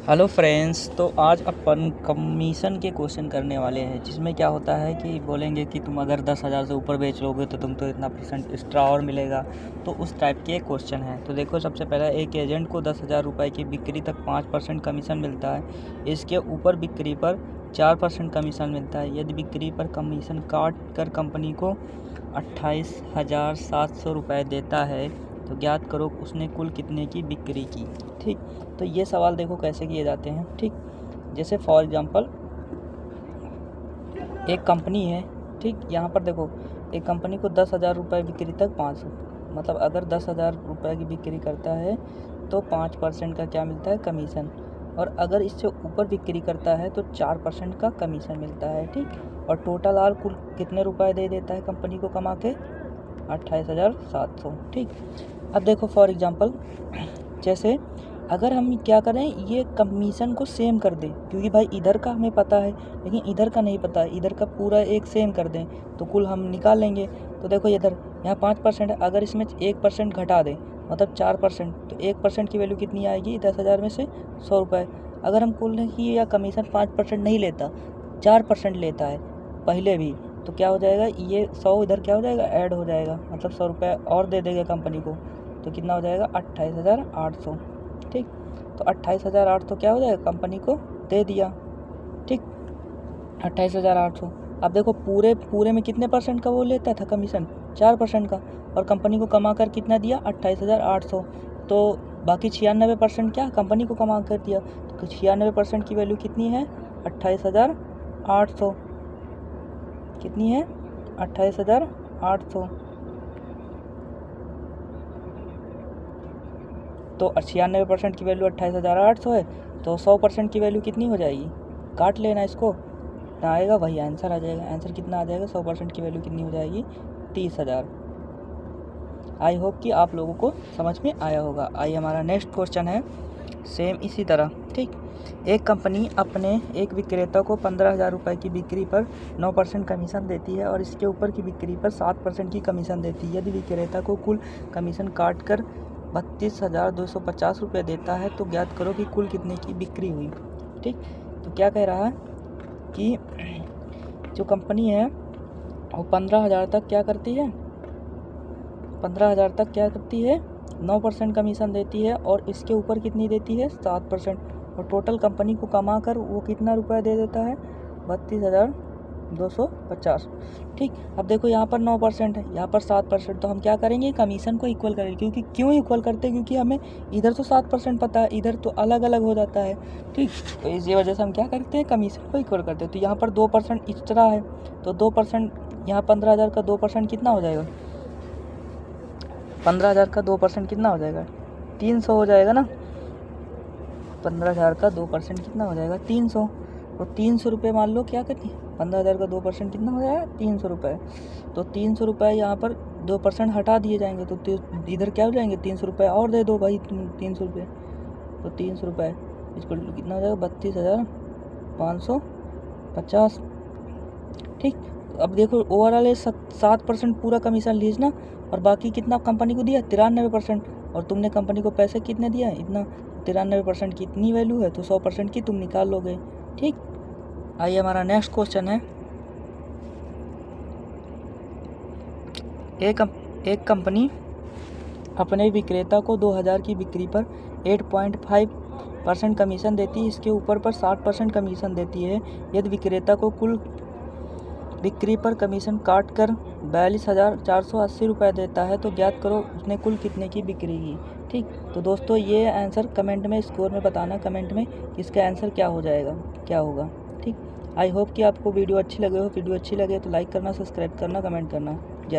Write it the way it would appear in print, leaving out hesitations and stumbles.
Hello friends, तो आज अपन commission के क्वेश्चन करने वाले हैं, जिसमें क्या होता है कि बोलेंगे कि तुम अगर 10,000 से ऊपर बेच लोगे तो तुमको इतना % एक्स्ट्रा और मिलेगा। तो उस टाइप के क्वेश्चन हैं। तो देखो, सबसे पहले एक एजेंट को 10,000 रुपये की बिक्री तक 5% कमीशन मिलता है। इसके ऊपर बिक्री पर 4% कमीशन मिलता है। यदि बिक्री पर कमीशन काट कर कंपनी को 28,700 रुपये देता है तो ज्ञात करो उसने कुल कितने की बिक्री की। ठीक, तो ये सवाल देखो कैसे किए जाते हैं। ठीक, जैसे फॉर एग्जांपल एक कंपनी है। ठीक, यहाँ पर देखो, एक कंपनी को 10,000 रुपये बिक्री तक 500, मतलब अगर 10,000 रुपये की बिक्री करता है तो 5% का क्या मिलता है, कमीशन। और अगर इससे ऊपर बिक्री करता है तो 4% का कमीशन मिलता है। ठीक, और टोटल आर कुल कितने रुपए दे देता है कंपनी को कमा के, 28,700। ठीक, अब देखो फॉर एग्जांपल, जैसे अगर हम क्या करें, ये कमीशन को सेम कर दें, क्योंकि भाई इधर का हमें पता है लेकिन इधर का नहीं पता है, इधर का पूरा एक सेम कर दें तो कुल हम निकाल लेंगे। तो देखो इधर यहाँ 5% है, अगर इसमें 1% घटा दें मतलब 4%, तो 1% की वैल्यू कितनी आएगी, 10,000 में से 100 रुपये। अगर हम कुल ही या कमीशन 5% नहीं लेता, 4% लेता है पहले भी, तो क्या हो जाएगा, ये 100 इधर क्या हो जाएगा, ऐड हो जाएगा, मतलब 100 रुपये और दे देगा कंपनी को, तो कितना हो जाएगा, 28,800। ठीक, तो 28,800 क्या हो जाएगा, कंपनी को दे दिया। ठीक, 28,800। अब देखो पूरे में कितने % का वो लेता था कमीशन, 4% का, और कंपनी को कमा कर कितना दिया, 28,800। तो बाकी 96% क्या कंपनी को कमा कर दिया, तो 96% की वैल्यू कितनी है, 28,800। कितनी है, 28,800। तो 96% की वैल्यू 28,800 है, तो 100% की वैल्यू कितनी हो जाएगी, काट लेना इसको, कितना आएगा वही आंसर आ जाएगा। आंसर कितना आ जाएगा, 100% की वैल्यू कितनी हो जाएगी, 30,000। आई होप कि आप लोगों को समझ में आया होगा। आइए हमारा नेक्स्ट क्वेश्चन है सेम इसी तरह। ठीक, एक कंपनी अपने एक विक्रेता को 15,000 रुपये की बिक्री पर 9% कमीशन देती है और इसके ऊपर की बिक्री पर 7% की कमीशन देती है। यदि विक्रेता को कुल कमीशन काट कर 32,250 रुपये देता है तो ज्ञात करो कि कुल कितने की बिक्री हुई। ठीक, तो क्या कह रहा है कि जो कंपनी है वो 15,000 तक क्या करती है, 15,000 तक क्या करती है, 9% कमीशन देती है और इसके ऊपर कितनी देती है, 7%, और टोटल कंपनी को कमा कर वो कितना रुपया दे देता है, 32,250। ठीक, अब देखो यहाँ पर 9% है, यहाँ पर 7%, तो हम क्या करेंगे, कमीशन को इक्वल करेंगे, क्योंकि क्यों इक्वल करते हैं, क्योंकि हमें इधर तो 7% पता है, इधर तो अलग अलग हो जाता है। ठीक, तो इसी वजह से हम क्या करते हैं, कमीशन को इक्वल करते हैं। तो यहाँ पर 2% एक्स्ट्रा है, तो 2% यहाँ 15,000 का 2% कितना हो जाएगा, 15,000 का 2% कितना हो जाएगा, 300 हो जाएगा ना। 15,000 का 2% कितना हो जाएगा, 300। तो 300 रुपये मान लो क्या करती है, 15,000 का 2% कितना हो जाएगा, 300 रुपये। तो 300 रुपये यहाँ पर 2% हटा दिए जाएंगे, तो इधर क्या हो जाएंगे, 300 रुपये और दे दो भाई, 300 रुपये। तो 300 रुपये इसको कितना हो जाएगा, 32,550। ठीक, अब देखो ओवरऑल ये 7% पूरा कमीशन लीज ना, और बाकी कितना कंपनी को दिया, 93%, और तुमने कंपनी को पैसे कितने दिया है, इतना। 93% की इतनी वैल्यू है, तो 100% की तुम निकाल लोगे। ठीक, आइए हमारा नेक्स्ट क्वेश्चन है, एक कंपनी अपने विक्रेता को 2,000 की बिक्री पर 8.5% कमीशन देती है, इसके ऊपर पर 60% कमीशन देती है। यदि विक्रेता को कुल बिक्री पर कमीशन काट कर 42,480 रुपये देता है तो ज्ञात करो उसने कुल कितने की बिक्री की। ठीक, तो दोस्तों ये आंसर कमेंट में, स्कोर में बताना कमेंट में कि इसका आंसर क्या हो जाएगा, क्या होगा। ठीक, आई होप कि आपको वीडियो अच्छी लगे हो। वीडियो अच्छी लगे तो लाइक करना, सब्सक्राइब करना, कमेंट करना।